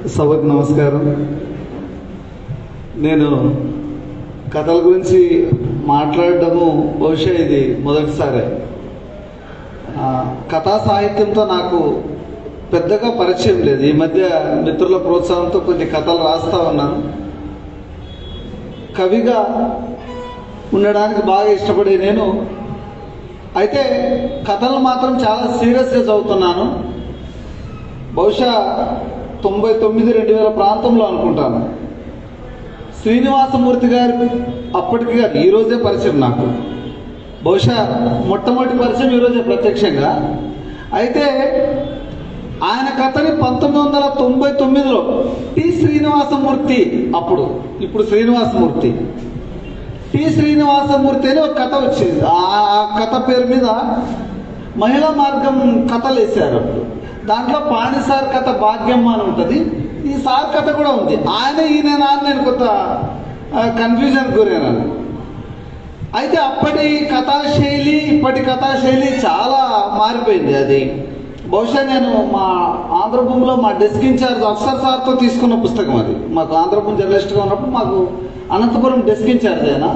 సభకు నమస్కారం. నేను కథల గురించి మాట్లాడడము బహుశా ఇది మొదటిసారి. కథా సాహిత్యంతో నాకు పెద్దగా పరిచయం లేదు. ఈ మధ్య మిత్రుల ప్రోత్సాహంతో కొన్ని కథలు రాస్తా ఉన్నాను. కవిగా ఉండడానికి బాగా ఇష్టపడే నేను అయితే కథలు మాత్రం చాలా సీరియస్గా చదువుతున్నాను. బహుశా 99-2000 ప్రాంతంలో అనుకుంటాను. శ్రీనివాసమూర్తి గారు అప్పటికి కాదు, ఈరోజే పరిచయం నాకు. బహుశా మొట్టమొదటి పరిచయం ఈరోజే ప్రత్యక్షంగా. అయితే ఆయన కథని 1999లో టి శ్రీనివాసమూర్తి, ఇప్పుడు శ్రీనివాసమూర్తి, టి శ్రీనివాసమూర్తి అని ఒక కథ వచ్చింది. ఆ కథ పేరు మీద మహిళా మార్గం కథలు వేశారు. అప్పుడు దాంట్లో పాణిసార్ కథ భాగ్యమ్మ అని ఉంటుంది. ఈ సార్ కథ కూడా ఉంది. ఆయన ఈయన నేను కొంత కన్ఫ్యూజన్ గురైనాను. అయితే అప్పటి కథాశైలి ఇప్పటి కథాశైలి చాలా మారిపోయింది. అది బహుశా నేను మా ఆంధ్రభూమిలో మా డెస్క్ ఇన్ఛార్జ్ అఫ్సర్ సార్తో తీసుకున్న పుస్తకం. అది మాకు ఆంధ్రభూమి జర్నలిస్ట్గా ఉన్నప్పుడు మాకు అనంతపురం డెస్క్ ఇన్ఛార్జ్ అయినా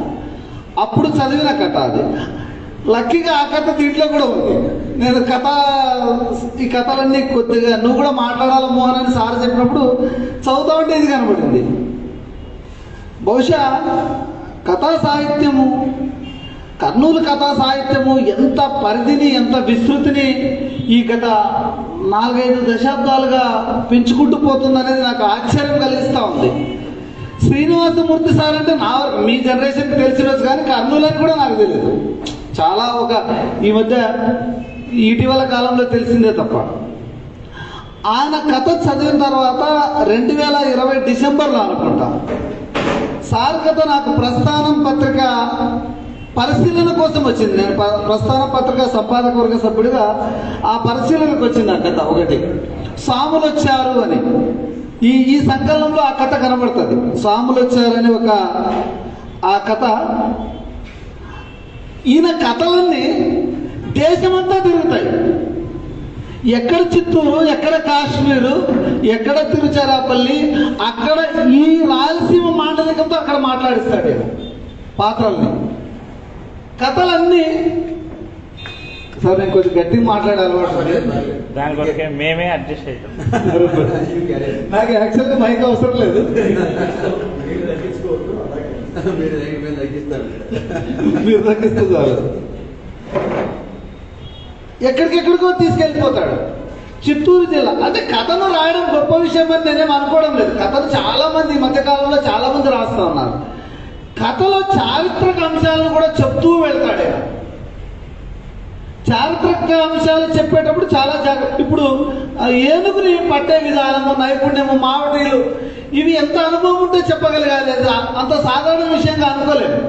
అప్పుడు చదివిన కథ అది. లక్కీగా ఆ కథ దీంట్లో కూడా ఉంది. నేను ఈ కథలన్నీ కొద్దిగా నువ్వు కూడా మాట్లాడాలి మోహన్ అని సార్ చెప్పినప్పుడు చదువుతా ఉంటే ఇది కనబడింది. బహుశా కథా సాహిత్యము, కర్నూలు కథా సాహిత్యము ఎంత పరిధిని, ఎంత విస్తృతిని ఈ గత 4-5 దశాబ్దాలుగా పెంచుకుంటూ పోతుందనేది నాకు ఆశ్చర్యం కలిగిస్తూ ఉంది. శ్రీనివాసమూర్తి సార్ అంటే మీ జనరేషన్కి తెలిసినచ్చు, కానీ కర్నూలు అని కూడా నాకు తెలియదు. చాలా ఈ మధ్య ఇటీవల కాలంలో తెలిసిందే తప్ప. ఆయన కథ చదివిన తర్వాత 2020 డిసెంబర్లో అనుకుంటా సార్ కథ నాకు ప్రస్థానం పత్రిక పరిశీలన కోసం వచ్చింది. నేను ప్రస్థానం పత్రిక సంపాదక వర్గ సభ్యుడిగా ఆ పరిశీలనకు వచ్చింది ఆ కథ. ఒకటి స్వాములు వచ్చారు అని ఈ సంకలనంలో ఆ కథ కనబడుతుంది. స్వాములు వచ్చారని ఆ కథ. ఈయన కథలన్నీ దేశమంతా తిరుగుతాయి. ఎక్కడ చిత్తూరు, ఎక్కడ కాశ్మీరు, ఎక్కడ తిరుచిరాపల్లి, అక్కడ ఈ రాయలసీమ మాండలికంతో అక్కడ మాట్లాడిస్తాడు ఈయన పాత్రల్ని. కథలన్నీ సార్ నేను కొంచెం గట్టిగా మాట్లాడాలి. మేమే అడ్జస్ట్ అవుతాం. నాకు యాక్చువల్గా మైక్ అవసరం లేదు. మీరు తగ్గిస్తే చాలు. ఎక్కడికెక్కడికో తీసుకెళ్ళిపోతాడు. చిత్తూరు జిల్లా అంటే కథను రాయడం గొప్ప విషయం అని నేనేం అనుకోవడం లేదు. కథను చాలా మంది ఈ మధ్యకాలంలో చాలా మంది రాస్తూ ఉన్నారు. కథలో చారిత్రక అంశాలను కూడా చెప్తూ వెళ్తాడు. చారిత్రక అంశాలు చెప్పేటప్పుడు చాలా జాగ్రత్త. ఇప్పుడు ఏనుగుని పట్టే విధానము, నైపుణ్యము, మావటీలు, ఇవి ఎంత అనుభవం ఉంటే చెప్పగలగాలి. అంత సాధారణ విషయంగా అనుకోలేము.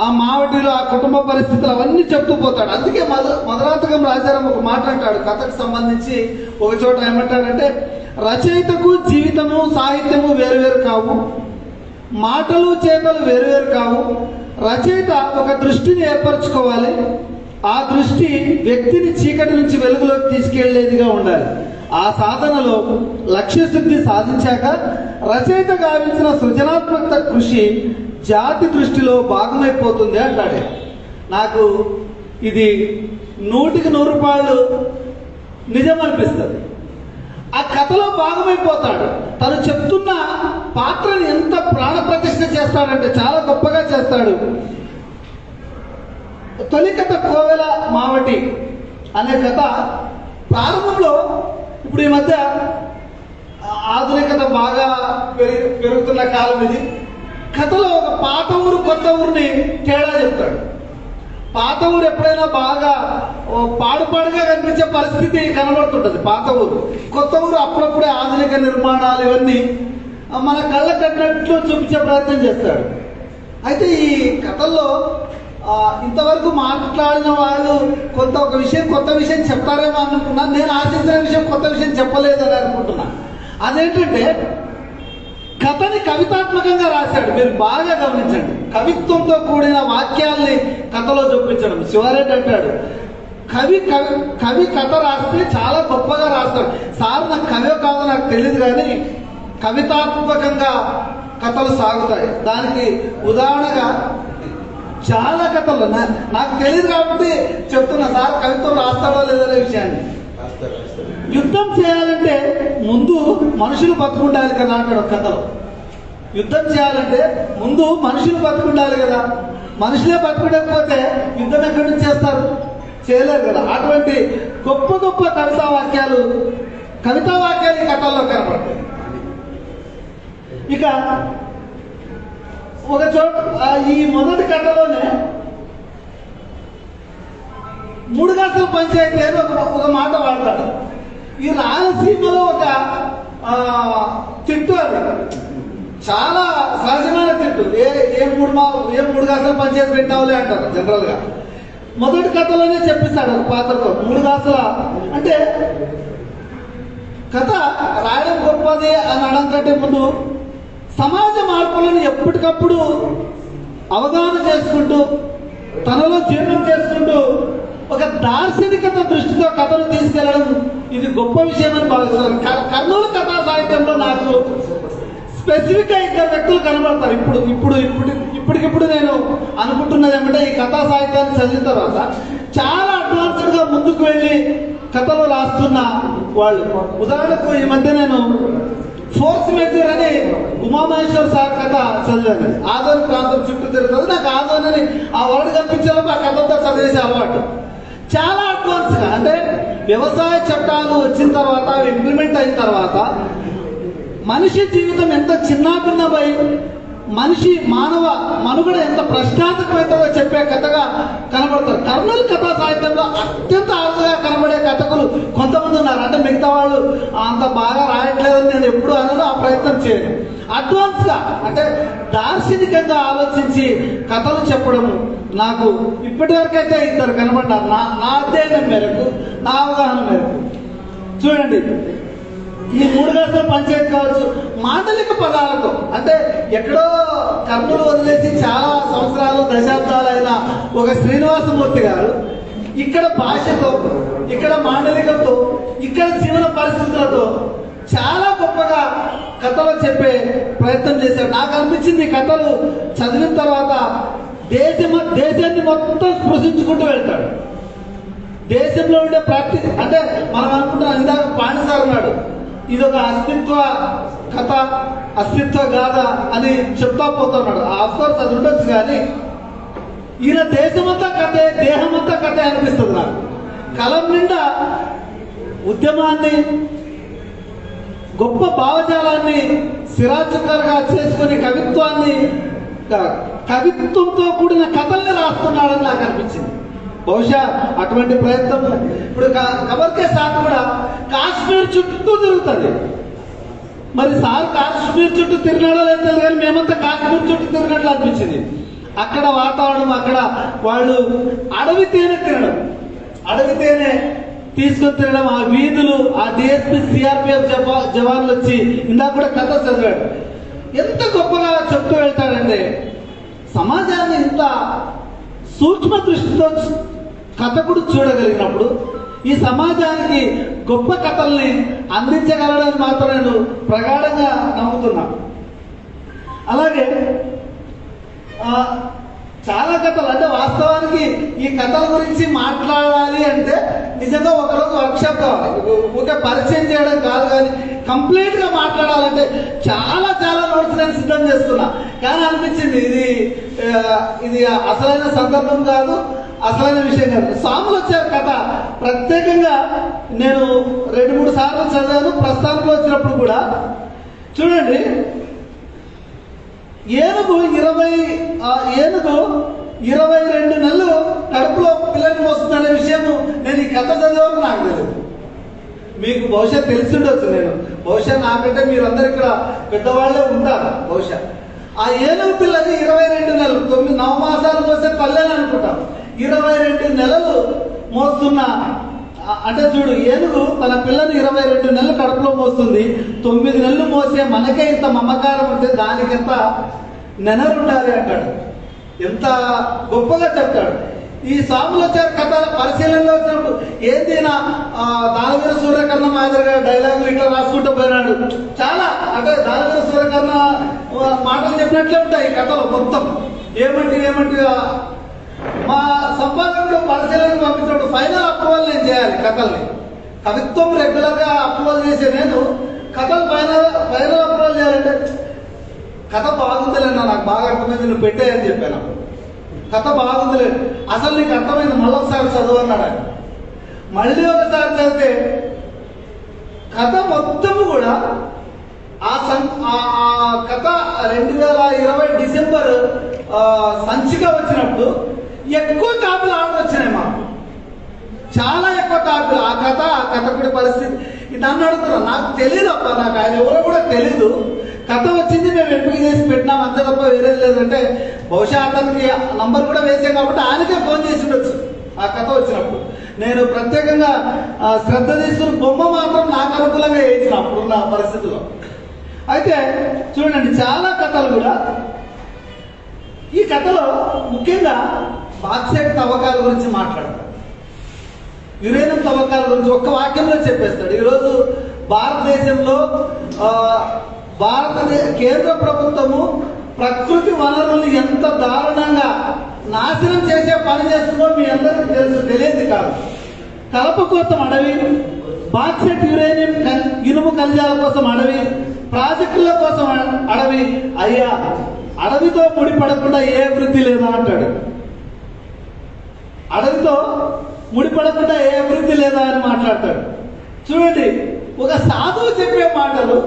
ఆ మావటీలు, ఆ కుటుంబ పరిస్థితులు అవన్నీ చెప్తూ పోతాడు. అందుకే మధురాంతకం రాజారాం ఒక మాట అంటాడు కథకు సంబంధించి. ఒక చోట ఏమంటాడంటే, రచయితకు జీవితము సాహిత్యము వేరువేరు కావు, మాటలు చేతలు వేరువేరు కావు. రచయిత ఒక దృష్టిని ఏర్పరచుకోవాలి. ఆ దృష్టి వ్యక్తిని చీకటి నుంచి వెలుగులోకి తీసుకెళ్లేదిగా ఉండాలి. ఆ సాధనలో లక్ష్యశుద్ధి సాధించాక రచయిత గావించిన సృజనాత్మక కృషి జాతి దృష్టిలో భాగమైపోతుంది అంటాడు. నాకు ఇది 100కి 100 రూపాయలు నిజం అనిపిస్తుంది. ఆ కథలో భాగమైపోతాడు. తను చెప్తున్న పాత్రని ఎంత ప్రాణప్రతిష్ఠ చేస్తాడంటే చాలా గొప్పగా చేస్తాడు. తొలి కథ కోవెల మావటి అనే కథ ప్రారంభంలో, ఇప్పుడు ఈ మధ్య ఆధునికత బాగా పెరుగుతున్న కాలం ఇది. కథలో ఒక పాత ఊరు కొత్త ఊరిని తేడా చెప్తాడు. పాత ఊరు ఎప్పుడైనా బాగా పాడుపాడుగా కనిపించే పరిస్థితి కనబడుతుంటుంది పాత ఊరు. కొత్త ఊరు అప్పుడప్పుడే ఆధునిక నిర్మాణాలు ఇవన్నీ మన కళ్ళ కట్టినట్లు చూపించే ప్రయత్నం చేస్తాడు. అయితే ఈ కథల్లో ఇంతవరకు మాట్లాడిన వాళ్ళు కొత్త విషయం చెప్తారేమో అనుకున్నాను. నేను ఆశించిన విషయం కొత్త విషయం చెప్పలేదని అనుకుంటున్నా. అదేంటంటే కథని కవితాత్మకంగా రాశాడు. మీరు బాగా గమనించండి. కవిత్వంతో కూడిన వాక్యాల్ని కథలో చూపించడం. శివారెడ్డి అంటాడు, కవి కవి కవి కథ రాస్తే చాలా గొప్పగా రాస్తాడు. సార్ నాకు కవి కాదో నాకు తెలియదు, కానీ కవితాత్మకంగా కథలు సాగుతాయి. దానికి ఉదాహరణగా చాలా కథలు నాకు తెలియదు కాబట్టి చెప్తున్నా. సార్ కవిత్వం రాస్తాడో లేదనే విషయాన్ని. యుద్ధం చేయాలంటే ముందు మనుషులు బతుకుండాలి కదా అంటాడు కథలో. యుద్ధం చేయాలంటే ముందు మనుషులు బతుకుండాలి కదా. మనుషులే బతుకుండకపోతే యుద్ధం ఎక్కడి నుంచి చేస్తారు? చేయలేరు కదా. అటువంటి గొప్ప గొప్ప కవితా వాక్యాలు ఈ కథల్లో కనపడతాయి. ఇక ఒక చోట ఈ మొదటి కథలోనే మూడుగాసల పంచాయతీ అని ఒక మాట వాడతాడు. ఈ రాయలసీమలో ఒక తిట్టు, అది చాలా సహజమైన తిట్టు. ఏ మూడుగాసల పంచాయతీ పెట్టావులే అంటారు జనరల్ గా. మొదటి కథలోనే చెప్పిస్తాడు ఒక పాత్రతో మూడుగాసల అంటే కథ రాయడం గొప్పది అని అనడం కంటే ముందు సమాజ మార్పులను ఎప్పటికప్పుడు అవగాహన చేసుకుంటూ తనలో జీర్ణం చేసుకుంటూ ఒక దార్శనికత దృష్టితో కథను తీసుకెళ్లడం ఇది గొప్ప విషయం అని భావిస్తున్నాను. కర్నూలు కథా సాహిత్యంలో నాకు స్పెసిఫిక్ గా ఇద్దరు వ్యక్తులు కనబడతారు. ఇప్పటికిప్పుడు నేను అనుకుంటున్నది ఏమంటే, ఈ కథా సాహిత్యాన్ని చదివిన తర్వాత చాలా అడ్వాన్స్డ్ గా ముందుకు వెళ్ళి కథలు రాస్తున్న వాళ్ళు. ఉదాహరణకు ఈ మధ్య నేను ఫోర్స్ మెజర్ అని ఉమామహేశ్వర్ సార్ కథ చదివాను. ఆదోని ప్రాంతం చుట్టూ తిరుగుతుంది. నాకు ఆదోని అని ఆ వర్డ్ కనిపించేలోపు ఆ కథంతో చదివేసే అలవాటు. చాలా అడ్వాన్స్ గా అంటే వ్యవసాయ చట్టాలు వచ్చిన తర్వాత ఇంప్లిమెంట్ అయిన తర్వాత మనిషి జీవితం ఎంత చిన్నాభిన్నమై మనిషి మానవ మనుగడ ఎంత ప్రశ్నార్థకమైందో చెప్పే కథగా కనబడతారు. కర్నూలు కథా సాహిత్యంలో అత్యంత ఆరుగా కనబడే కథకులు కొంతమంది ఉన్నారు. అంటే మిగతా వాళ్ళు అంత బాగా రాయట్లేదని నేను ఎప్పుడు అనను, ఆ ప్రయత్నం చేయను. అడ్వాన్స్ గా అంటే దార్శనికంగా ఆలోచించి కథలు చెప్పడము నాకు ఇప్పటి వరకు అయితే ఇద్దరు కనబడ్డారు. నా అధ్యయనం మేరకు, నా అవగాహన మేరకు. చూడండి, ఈ మూడుగాసల పంచాయతీ కావచ్చు, మాండలిక పదాలతో అంటే ఎక్కడో కర్నూలు వదిలేసి చాలా సంవత్సరాలు దశాబ్దాలైన ఒక శ్రీనివాసమూర్తి గారు ఇక్కడ భాషతో, ఇక్కడ మాండలికంతో, ఇక్కడ జీవన పరిస్థితులతో చాలా గొప్పగా కథలు చెప్పే ప్రయత్నం చేశాడు. నాకు అనిపించింది కథలు చదివిన తర్వాత దేశాన్ని మొత్తం స్పృశించుకుంటూ వెళ్తాడు. దేశంలో ఉండే అంటే మనం అనుకుంటున్నాం, ఇందాక పాణిసార్ ఉన్నాడు, ఇది ఒక అస్తిత్వ కథ, అస్తిత్వ గాథ అని చెప్తా పోతున్నాడు. ఆఫ్కోర్స్ అది ఉండొచ్చు, కానీ ఈయన దేశమంతా కథే, దేహమంతా కథే అనిపిస్తుంది నాకు. కలం నిండా ఉద్యమాన్ని, గొప్ప భావజాలాన్ని సిరాచుక్కర్గా చేసుకుని కవిత్వంతో కూడిన కథల్ని రాస్తున్నాడని నాకు అనిపించింది. బహుశా అటువంటి ప్రయత్నం ఇప్పుడు కబర్కే సార్ కూడా కాశ్మీర్ చుట్టూ తిరుగుతుంది. మరి సార్ కాశ్మీర్ చుట్టూ తిరిగినాడో లేదు, కానీ మేమంతా కాశ్మీర్ చుట్టూ తిరిగినట్లు అనిపించింది. అక్కడ వాతావరణం, అక్కడ వాళ్ళు అడవి తేనె తినడం, అడవి తేనె తీసుకొని తినడం, ఆ వీధులు, ఆ డిఎస్పీ సిఆర్పిఎఫ్ జవాన్లు వచ్చి ఇందాక కూడా కథ చదివాడు. ఎంత గొప్పగా చెప్తూ వెళ్తాడంటే సమాజాన్ని ఇంత సూక్ష్మ దృష్టితో కథకుడు చూడగలిగినప్పుడు ఈ సమాజానికి గొప్ప కథల్ని అందించగలడని మాత్రం నేను ప్రగాఢంగా నమ్ముతున్నాను. అలాగే చాలా కథలు అంటే వాస్తవానికి ఈ కథల గురించి మాట్లాడాలి అంటే నిజంగా ఒకరోజు వర్క్షాప్ కావాలి. ఊరికే పరిచయం చేయడం కాదు, కానీ కంప్లీట్ గా మాట్లాడాలంటే చాలా నోట్స్ నేను సిద్ధం చేస్తున్నా. కానీ అనిపించింది ఇది అసలైన సందర్భం కాదు, అసలైన విషయం కాదు. స్వాములు వచ్చారు కథ ప్రత్యేకంగా నేను 2-3 సార్లు చదివాను. ప్రస్థానంలో వచ్చినప్పుడు కూడా చూడండి, ఏనుగు 22 నెలలు కడుపులో పిల్లల్ని మోస్తుందనే విషయం నేను ఈ కథ చదివాను నాకు తెలియదు. మీకు బహుశా తెలిసిండొచ్చు. బహుశా నాకంటే మీరందరూ ఇక్కడ పెద్దవాళ్లే ఉంటారు. బహుశా ఆ ఏనుగు పిల్లకి 22 నెలలు, 9 మాసాలు మోసే తల్లని అనుకుంటాం. 22 నెలలు మోస్తున్న అంటే చూడు, ఏనుగు తన పిల్లని 22 నెలలు కడుపులో మోస్తుంది. 9 నెలలు మోసే మనకే ఇంత మమకారం ఉంటే దానికి ఎంత నెనరు ఉండాలి అంటాడు. ఎంత గొప్పగా చెప్తాడు. ఈ స్వాములచారి కథ పరిశీలనలో వచ్చినప్పుడు ఏంది నా దానవీర సూర్యకర్ణ మాదిరిగా డైలాగులు ఇట్లా రాసుకుంటూ పోయినాడు. చాలా అంటే దానవీర సూర్యకర్ణ మాటలు చెప్పినట్లే ఉంటాయి ఈ కథలో మొత్తం. ఏమంటే మా సంపాదకుడు పరిశీలనకు పంపించినప్పుడు ఫైనల్ అప్రూవల్ నేను చేయాలి కథల్ని. కవిత్వం రెగ్యులర్గా అప్రూవల్ చేసే నేను కథలు ఫైనల్ అప్రూవల్ చేయాలంటే కథ బాగుందిలేనా, నాకు బాగా అర్థమైంది, నువ్వు పెట్టేయని చెప్పాను. కథ బాగుందిలే, అసలు నీకు అర్థమైంది, మళ్ళీ ఒకసారి చదువు అన్నాడు ఆయన. మళ్ళీ ఒకసారి చదివితే కథ మొత్తము కూడా ఆ కథ 2020 డిసెంబర్ సంచిక వచ్చినప్పుడు ఎక్కువ కాపీలు ఆర్డర్ వచ్చినాయి మాకు, చాలా ఎక్కువ కాపీలు. ఆ కథకుడి పరిస్థితి నన్ను అడుగుతున్నా, నాకు తెలియదు అప్ప, నాకు ఆయన ఎవరో కూడా తెలీదు. కథ వచ్చింది, మేము ఎంపిక చేసి పెట్టినాం అంతే తప్ప వేరేది లేదంటే బహుశా అతనికి నంబర్ కూడా వేసాం కాబట్టి ఆయనకే ఫోన్ చేసి ఉండొచ్చు ఆ కథ వచ్చినప్పుడు. నేను ప్రత్యేకంగా శ్రద్ధ తీసుకుని బొమ్మ మాత్రం నాకు అనుకూలంగా వేసిన అప్పుడున్న పరిస్థితుల్లో. అయితే చూడండి, చాలా కథలు కూడా ఈ కథలో ముఖ్యంగా బాక్సైట్ తవ్వకాల గురించి మాట్లాడతాడు, యురేనియం తవ్వకాల గురించి ఒక్క వాక్యంలో చెప్పేస్తాడు. ఈరోజు భారతదేశంలో కేంద్ర ప్రభుత్వము ప్రకృతి వనరులు ఎంత దారుణంగా నాశనం చేసే పని చేస్తుందో మీ అందరికీ తెలుసు, తెలియదు కాదు. కలప కోసం అడవి, బాక్సైట్ యురేనియం ఇనుము ఖనిజాల కోసం అడవి, ప్రాజెక్టుల కోసం అడవి. అయ్యా, అడవితో ముడిపడకుండా ఏ అభివృద్ధి లేదా అంటాడు. అడవితో ముడిపడకుండా ఏ అభివృద్ధి లేదా అని మాట్లాడతాడు. చూడండి, ఒక సాధువు చెప్పే మాటలు,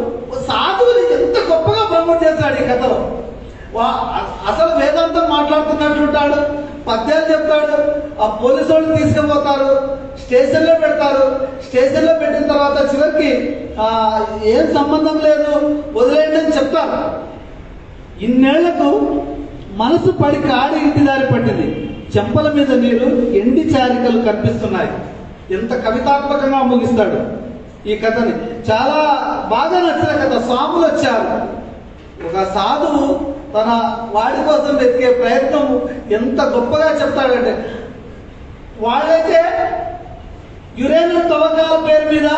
సాధువుని ఎంత గొప్పగా ప్రమోట్ చేస్తాడు ఈ కథలో. అసలు వేదాంతం మాట్లాడుతున్నట్టుంటాడు, పద్యాలు చెప్తాడు. ఆ పోలీసు వాళ్ళు తీసుకుపోతారు, స్టేషన్లో పెడతారు. స్టేషన్లో పెట్టిన తర్వాత చివరికి ఏం సంబంధం లేదు వదిలేయండి అని చెప్తారు. ఇన్నేళ్లకు మనసు పడి కాడి ఇంటి దారి పట్టింది, చెంపల మీద నీరు, ఎండి చారికలు కనిపిస్తున్నాయి. ఎంత కవితాత్మకంగా ముగిస్తాడు ఈ కథని. చాలా బాగా నచ్చిన కథ. స్వాములు వచ్చారు, ఒక సాధువు తన వాడి కోసం వెతికే ప్రయత్నం ఎంత గొప్పగా చెప్తాడంటే, వాళ్ళైతే యురేనియం తవ్వకాల పేరు మీద,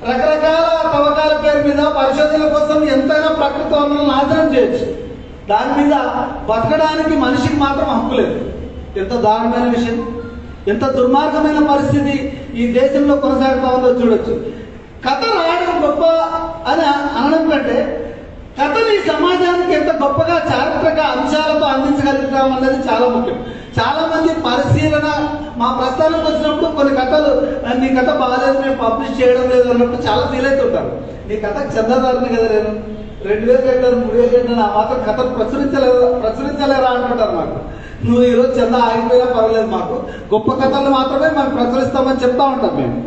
రకరకాల తవ్వకాల పేరు మీద పరిశోధనల కోసం ఎంతైనా ప్రకృతి వనరులను నాశనం చేయొచ్చు. దాని మీద బతకడానికి మనిషికి మాత్రం హక్కు లేదు. ఎంత దారుణమైన విషయం, ఎంత దుర్మార్గమైన పరిస్థితి ఈ దేశంలో కొనసాగుతా ఉందో చూడొచ్చు. కథ రాయడం గొప్ప అని అనడం కంటే కథని సమాజానికి ఎంత గొప్పగా చారిత్రక అంశాలతో అందించగలుగుతాం అన్నది చాలా ముఖ్యం. చాలా మంది పరిశీలన మా ప్రస్థానానికి వచ్చినప్పుడు కొన్ని కథలు, నీ కథ బాగాలేదు, మేము పబ్లిష్ చేయడం లేదు అన్నప్పుడు చాలా ఫీల్ అవుతుంటారు. నీ కథకు చందాదారుని కదా, నేను 2000 కట్టాను, 3000 కట్టాను, ఆ మాత్రం కథను ప్రచురించలేరా అంటుంటారు నాకు. నువ్వు ఈరోజు చందా ఆగిపోయినా పర్వాలేదు, మాకు గొప్ప కథలు మాత్రమే మనం ప్రచురిస్తామని చెప్తా ఉంటాం మేము.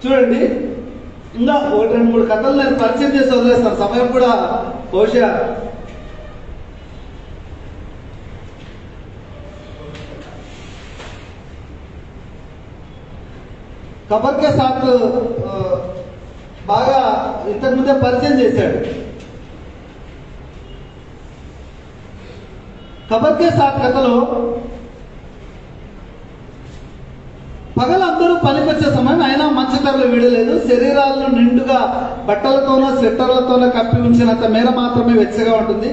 చూడండి, ఇంకా 1-2-3 కథలు నేను పరిచయం చేసి వదిలేస్తాను, సమయం కూడా బహుశా. ఖబర్ కే సాత్ బాగా ఇంతకుముందే పరిచయం చేశాడు. ఖబర్ కే సాత్ కథలో పగలందరూ పనికొచ్చే సమయం అయినా మంచుతరలు వీడలేదు. శరీరాలను నిండుగా బట్టలతోనో స్వెట్టర్లతోనో కప్పి ఉంచినంత మేర మాత్రమే వెచ్చగా ఉంటుంది.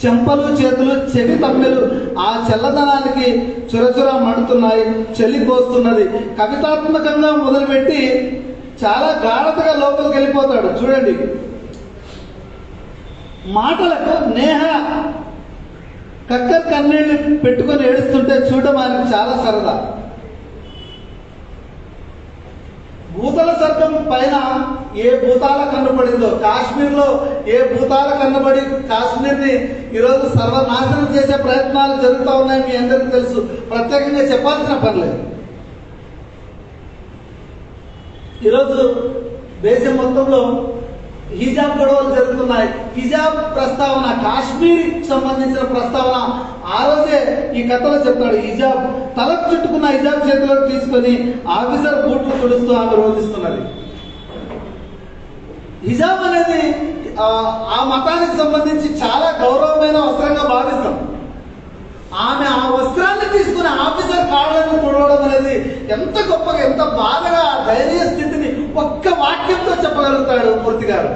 చెంపలు, చేతులు, చెవి తమ్మెలు ఆ చల్లదనానికి చురచుర మండుతున్నాయి, చలి పోస్తున్నది. కవితాత్మకంగా మొదలుపెట్టి చాలా గాఢతగా లోపలికి వెళ్ళిపోతాడు. చూడండి, మాటలకు నేహ కక్కర్ కన్నీళ్లు పెట్టుకొని ఏడుస్తుంటే చూడడం ఆయనకు చాలా సరదా. భూతల స్వర్గం పైన ఏ భూతాల కన్నబడిందో, కాశ్మీర్లో ఏ భూతాల కన్నబడి కాశ్మీర్ని ఈరోజు సర్వనాశనం చేసే ప్రయత్నాలు జరుగుతూ ఉన్నాయి, మీ అందరికీ తెలుసు, ప్రత్యేకంగా చెప్పాల్సిన పనిలేదు. ఈరోజు దేశం మొత్తంలో హిజాబ్ గొడవలు జరుగుతున్నాయి. హిజాబ్ ప్రస్తావన, కాశ్మీర్కి సంబంధించిన ప్రస్తావన ఆ రోజే ఈ కథలో చెప్తాడు. హిజాబ్ తలకు చుట్టుకున్న హిజాబ్ చేతిలోకి తీసుకొని ఆఫీసర్ బూట్లు తుడుస్తూ ఆమె రోధిస్తున్నది. హిజాబ్ అనేది ఆ మతానికి సంబంధించి చాలా గౌరవమైన వస్త్రంగా భావిస్తాం. ఆమె ఆ వస్త్రాన్ని తీసుకుని ఆఫీసర్ కాళ్ళను తొడవడం అనేది ఎంత గొప్పగా, ఎంత బాధగా ధైర్య స్థితిని ఒక్క వాక్యంతో చెప్పగలుగుతాడు మూర్తి గారు.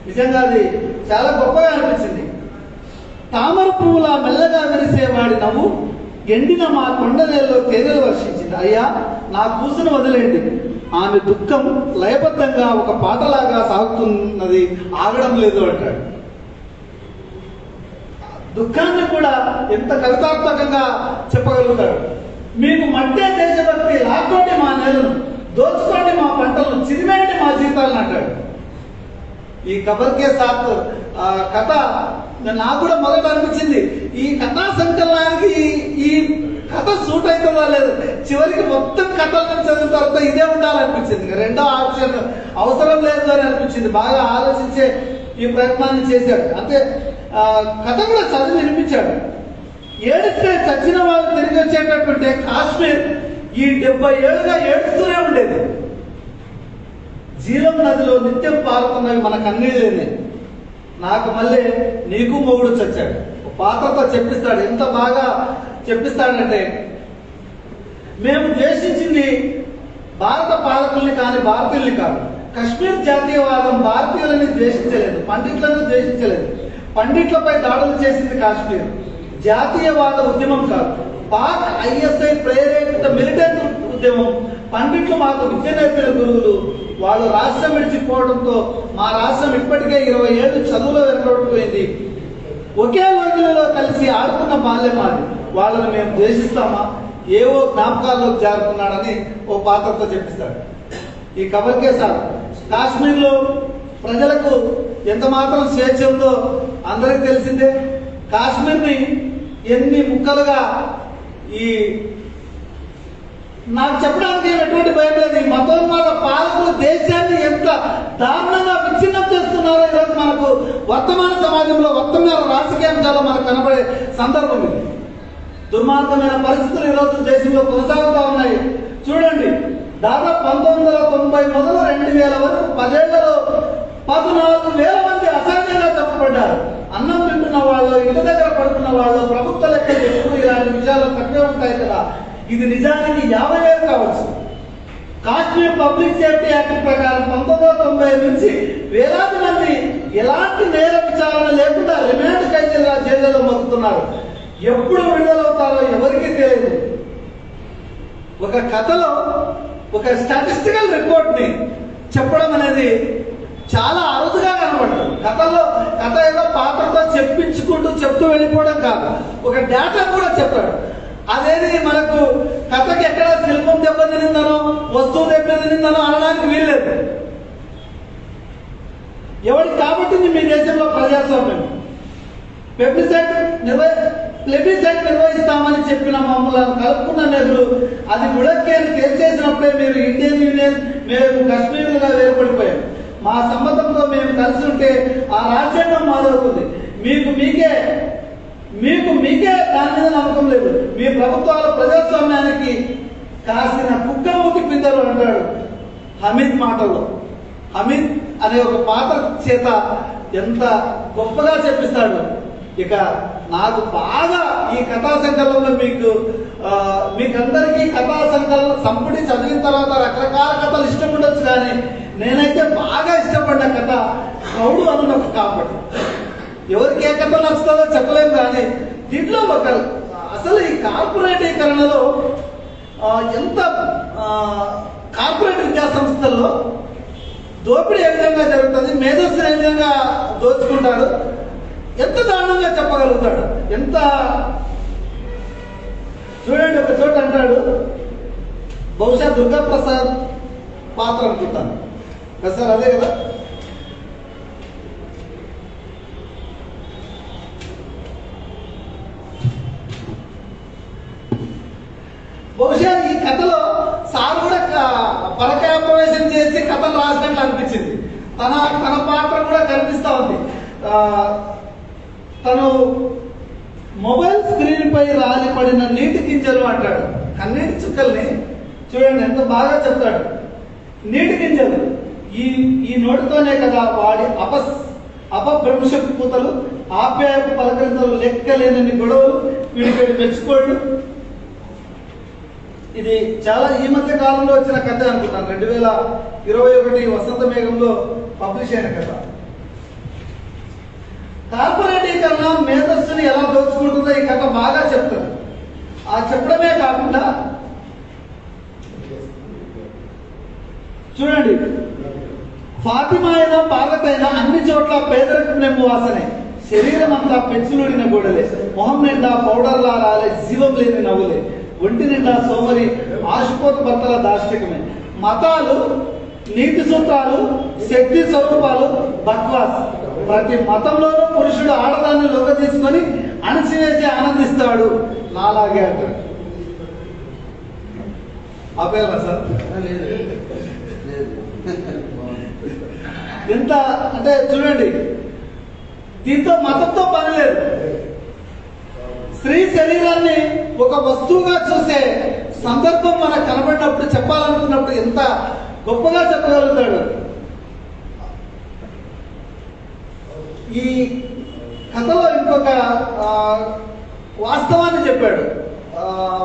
నిజంగా అది చాలా గొప్పగా అనిపించింది. తామర పువ్వులా మెల్లగా విరిసేవాడి నవ్వు ఎండిన మా కొండనేల్లో తేనెలు వర్షించింది. అయ్యా, నా కూసును వదిలేండి, ఆమె దుఃఖం లయబద్ధంగా ఒక పాటలాగా సాగుతున్నది, ఆగడం లేదు అంటాడు. దుఃఖాన్ని కూడా ఎంత కవితాత్మకంగా చెప్పగలుగుతాడు. మీకు మట్టే దేశభక్తి, లాక్కోండి మా నేలను, దోచుకోండి మా పంటలను, చిరిమేయండి మా జీతాలను అంటాడు. ఈ కబర్కే సాత్ కథ నాకు కూడా మొదట అనిపించింది, ఈ కథా సంకలనానికి ఈ కథ సూట్ అవుతుందా లేదు. చివరికి మొత్తం కథలను చదివిన తర్వాత ఇదే ఉండాలనిపించింది, రెండో ఆప్షన్ అవసరం లేదు అని అనిపించింది. బాగా ఆలోచించే ఈ ప్రయత్నాన్ని చేశాడు. అంతే కథ కూడా చదివి వినిపించాడు. ఏడిస్తే చచ్చిన వాళ్ళు తిరిగి వచ్చేటటువంటి కాశ్మీర్ ఈ 70 ఏళ్ళుగా ఏడుస్తూనే ఉండేది. జీలం నదిలో నిత్యం పారుతున్నవి మన కన్నీళ్ళేనే. నాకు మళ్ళీ నీకు మొగుడు చచ్చాడు. పాత్రతో చెప్పిస్తాడు. ఎంత బాగా చెప్పిస్తాడంటే, మేము ద్వేషించింది భారత పాలకుల్ని కానీ భారతీయుల్ని కాదు. కశ్మీర్ జాతీయవాదం భారతీయులని ద్వేషించలేదు, పండిట్లను ద్వేషించలేదు. పండిట్లపై దాడులు చేసింది కాశ్మీర్. జాతీయవాద ఉద్యమం కాదు, పాక్ ISI ప్రేరేపిత మిలిటెంట్ ఉద్యమం. పండిట్లు మాకు విద్య నేర్పిన గురువులు. వాళ్ళు రాష్ట్రం విడిచిపోవడంతో మా రాష్ట్రం ఇప్పటికే 20 ఏళ్ళు చదువులో వెనకబడిపోయింది. ఒకే రోజులలో కలిసి ఆడుకున్న బాల్యం మాది. వాళ్ళని మేము ద్వేషిస్తామా? ఏవో జ్ఞాపకాల్లోకి జారుకున్నాడని ఓ పాత్రతో చెప్పిస్తాడు. ఈ కబర్కే సార్ కాశ్మీర్లో ప్రజలకు ఎంత మాత్రం స్వేచ్ఛ ఉందో అందరికి తెలిసిందే. కాశ్మీర్ని ఎన్ని ముక్కలుగా ఈ నాకు చెప్పడానికి ఎటువంటి భయం లేదు. ఈ మతోన్మాద పాలకులు దేశాన్ని ఎంత దారుణంగా విచ్ఛిన్నం చేస్తున్నారో ఈరోజు మనకు వర్తమాన సమాజంలో, వర్తమాన రాజకీయాంశాల్లో మనకు కనబడే సందర్భం ఇది. దుర్మార్గమైన పరిస్థితులు ఈరోజు దేశంలో కొనసాగుతూ ఉన్నాయి. చూడండి, దాదాపు 1990 మొదలు 2000 వరకు 10 ఏళ్లలో 14,000 మంది అసహజంగా చంపబడ్డారు. అన్నం తింటున్న వాళ్ళు, ఇంటి దగ్గర పడుతున్న వాళ్ళు, ప్రభుత్వ లెక్కలు ఎప్పుడు ఇలాంటి విషయాలు తక్కువే ఉంటాయి కదా. ఇది నిజానికి 50,000 కావచ్చు. కాశ్మీర్ పబ్లిక్ సేఫ్టీ యాక్ట్ ప్రకారం 1990 నుంచి వేలాది మంది ఎలాంటి నేర విచారణ లేకుండా రిమాండ్ ఖైదీలుగా జైళ్లలో మగ్గుతున్నారు. ఎప్పుడు విడుదలవుతారో ఎవరికీ తెలియదు. ఒక కథలో ఒక స్టాటిస్టికల్ రిపోర్ట్ ని చెప్పడం అనేది చాలా అరుదుగా కనబడుతుంది. కథ ఏదో పాత్రతో చెప్పించుకుంటూ చెప్తూ వెళ్ళిపోవడం కాదు, ఒక డేటా కూడా చెప్పాడు. అదేది మనకు కథకి ఎక్కడ శిల్పం దెబ్బతినిందనో, వస్తువు దెబ్బతినిందనో అనడానికి వీల్లేదు. ఎవరికి కాబట్టి మీ దేశంలో ప్రజాస్వామ్యం ప్లెబిసైట్ నిర్వహిస్తామని చెప్పిన మమ్మల్ని కలుపుకున్న నెహ్రూ అది ముడక్కేని తేల్చేసినప్పుడే మీరు ఇండియన్ యూనియన్, మేము కశ్మీర్లుగా వేరుపడిపోయాం. మా సమ్మతంతో మేము కలిసి ఉంటే ఆ రాజ్యాంగం మాదవుతుంది. మీకు మీకే దాని మీద నమ్మకం లేదు. మీ ప్రభుత్వాలు ప్రజాస్వామ్యానికి కాసిన కుక్కమూతి పిందరు అంటాడు హమీద్ మాటల్లో. హమీద్ అనే ఒక పాత్ర చేత ఎంత గొప్పగా చెప్పిస్తాడు. ఇక నాకు బాగా ఈ కథా సంకలనంలో మీకందరికీ కథా సంపుటి చదివిన తర్వాత రకరకాల కథలు ఇష్టం ఉండొచ్చు, కానీ నేనైతే బాగా ఇష్టపడ్డ కథ ప్రౌఢు అన్న ఒక కాపటి. ఎవరికి ఏ కథ నచ్చుతుందో చెప్పలేము, కానీ దీంట్లో అసలు ఈ కార్పొరేటీకరణలో ఎంత కార్పొరేట్ విద్యా సంస్థల్లో దోపిడీ ఏ విధంగా జరుగుతుంది, మేధస్సులు ఏ విధంగా దోచుకుంటారు, ఎంత దారుణంగా చెప్పగలుగుతాడు. ఎంత చూడండి, ఒక చోట అంటాడు, బహుశా దుర్గాప్రసాద్ పాత్ర అనుకుంటాను కదా సార్, అదే కదా. బహుశా ఈ కథలో సార్ కూడా పరకాయ ప్రవేశం చేసి కథను రాసినట్లు అనిపించింది. తన పాత్ర కూడా కనిపిస్తా ఉంది. తను మొబైల్ స్క్రీన్ పై రాలి పడిన నీటి గింజలు అంటాడు. కన్నీటి చుక్కల్ని చూడండి ఎంత బాగా చెప్తాడు. నీటి గింజలు ఈ నోటితోనే కదా వాడి అపభ్రంశపు పూతలు, ఆప్యాయపు పలకరింతలు, లెక్కలేనని గొడవలు, వీడికి మెచ్చుకోళ్ళు. ఇది చాలా ఈ మధ్య కాలంలో వచ్చిన కథ అనుకుంటాను, 2021 వసంత మేఘంలో పబ్లిష్ అయిన కథ. కార్పొరేటీకరణ మేధస్సుని ఎలా దోచుకుంటుందో ఈ కథ బాగా చెప్తుంది. ఆ చెప్పడమే కాకుండా చూడండి, ఫాతిమా అయినా భారత్ అయినా అన్ని చోట్ల పేదరికం నెమ్ము వాసనే, శరీరం అంతా పెంచులుడిన గోడలే, మొహం నిండా పౌడర్లా రాలే, జీవం లేని నవ్వులే, ఒంటి నిండా సోమరి ఆశుపోత భర్తల దాష్టికమే. మతాలు, నీతి సూత్రాలు, శక్తి స్వరూపాలు బక్వాస్. ప్రతి మతంలోనూ పురుషుడు ఆడదాన్ని లొంగ తీసుకొని అణచివేసి ఆనందిస్తాడు, నాలాగే అంటాడు. ఆపేయాలా సార్? ఎంత అంటే చూడండి, దీంతో మతంతో పని లేదు. స్త్రీ శరీరాన్ని ఒక వస్తువుగా చూసే సందర్భం మనకు కనబడినప్పుడు, చెప్పాలనుకున్నప్పుడు ఎంత గొప్పగా చెప్పగలుగుతాడు. ఈ కథలో ఇంకొక వాస్తవాన్ని చెప్పాడు.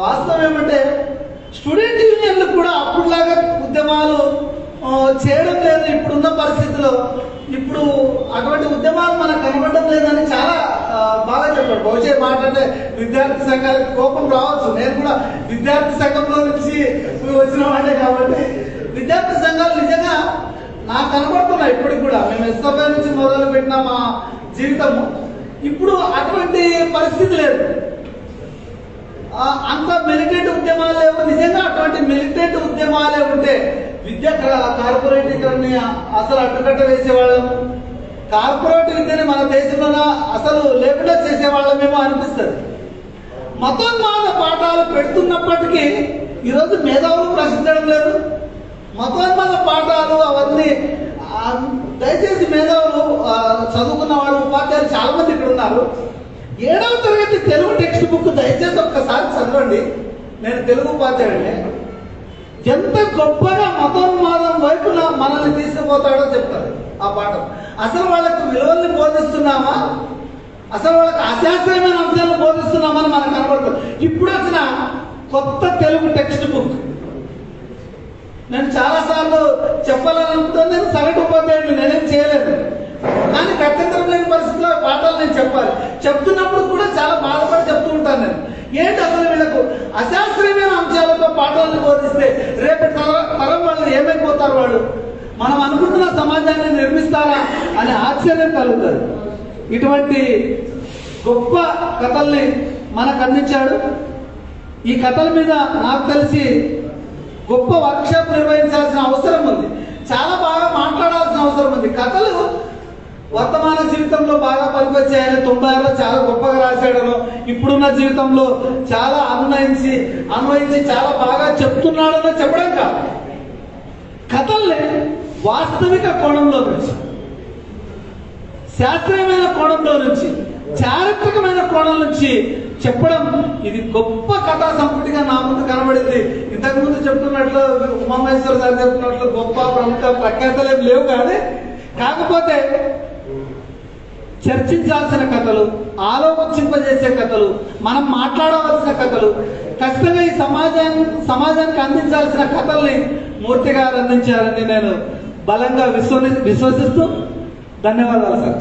వాస్తవం ఏమంటే, స్టూడెంట్ యూనియన్లు కూడా అప్పుడులాగా ఉద్యమాలు చేయడం లేదు ఇప్పుడున్న పరిస్థితిలో. ఇప్పుడు అటువంటి ఉద్యమాలు మనకు కనబడడం లేదని చాలా బాగా చెప్పాడు. బహుశా మాట్లాడే విద్యార్థి సంఘాలకు కోపం రావచ్చు, నేను కూడా విద్యార్థి సంఘంలో నుంచి వచ్చిన వాడే కాబట్టి విద్యార్థి సంఘాలు నిజంగా నాకు కనబడుతున్నాయి ఇప్పటికి కూడా. మేము ఎస్ఎఫ్ఐ నుంచి మొదలు పెట్టిన మా జీవితము ఇప్పుడు అటువంటి పరిస్థితి లేదు. అంత మిలిటెంట్ ఉద్యమాలు లేవు. నిజంగా అటువంటి మిలిటెంట్ ఉద్యమాలే ఉంటే విద్య కార్పొరేటీకరణని అసలు అడ్డుకట్ట వేసేవాళ్ళం, కార్పొరేట్ విద్యని మన దేశంలో అసలు లేకుండా చేసేవాళ్ళమేమో అనిపిస్తుంది. మతోన్మాద పాఠాలు పెడుతున్నప్పటికీ ఈరోజు మేధావులు ప్రశ్నించడం లేదు. మతోన్మాద పాఠాలు అవన్నీ దయచేసి మేధావులు చదువుకున్న వాళ్ళు ఉపాధ్యాయులు చాలా మంది ఇక్కడ ఉన్నారు. 7వ తరగతి తెలుగు టెక్స్ట్ బుక్ దయచేసి ఒక్కసారి చదవండి. నేను తెలుగు ఉపాధ్యాయుడిని. ఎంత గొప్పగా మతోన్మాదం వైపున మనల్ని తీసుకుపోతాడో చెప్తారు ఆ పాఠం. అసలు వాళ్ళకు విలువల్ని బోధిస్తున్నామా, అసలు వాళ్ళకి అశాస్త్రీయమైన అంశాలను బోధిస్తున్నామని మనకు కనబడుతుంది. ఇప్పుడు వచ్చిన కొత్త తెలుగు టెక్స్ట్ బుక్ నేను చాలాసార్లు చెప్పాలనుకుంటే, నేను సగటు ఉపాధ్యాయుడిని, నేనేం చేయలేదు. కానీ గత్యంతరం లేని పరిస్థితిలో పాఠాలు నేను చెప్పాలి. చెప్తున్నప్పుడు కూడా చాలా బాధపడి చెప్తూ ఉంటాను నేను. ఏంటి అసలు వీళ్ళకు అశాస్త్రీయమైన అంశాలతో పాఠాలను బోధిస్తే రేపటి తరం వాళ్ళు ఏమైపోతారు, వాళ్ళు మనం అనుకుంటున్న సమాజాన్ని నిర్మిస్తారా అనే ఆశ్చర్యం కలుగుతుంది. ఇటువంటి గొప్ప కథల్ని మనకు అందించాడు. ఈ కథల మీద నాకు తెలిసి గొప్ప వర్క్షాప్ నిర్వహించాల్సిన అవసరం ఉంది, చాలా బాగా మాట్లాడాల్సిన అవసరం ఉంది. కథలు వర్తమాన జీవితంలో బాగా పనికొచ్చాయని 96లో చాలా గొప్పగా రాశాడను, ఇప్పుడున్న జీవితంలో చాలా అన్వయించి చాలా బాగా చెప్తున్నాడని చెప్పడం కాదు. కథల్ని వాస్తవిక కోణంలో నుంచి, శాస్త్రీయమైన కోణంలో నుంచి, చారిత్రకమైన కోణం నుంచి చెప్పడం, ఇది గొప్ప కథా సంపుటిగా నా ముందు కనబడింది. ఇంతకుముందు చెప్తున్నట్లు ఉమామహేశ్వర గారు చెప్తున్నట్లు గొప్ప ప్రముఖ ప్రఖ్యాతలు ఏం లేవు, కానీ కాకపోతే చర్చించాల్సిన కథలు, ఆలోచింపజేసే కథలు, మనం మాట్లాడవలసిన కథలు, ఖచ్చితంగా ఈ సమాజానికి అందించాల్సిన కథల్ని మూర్తి గారు అందించారని నేను బలంగా విశ్వసిస్తూ ధన్యవాదాలు సార్.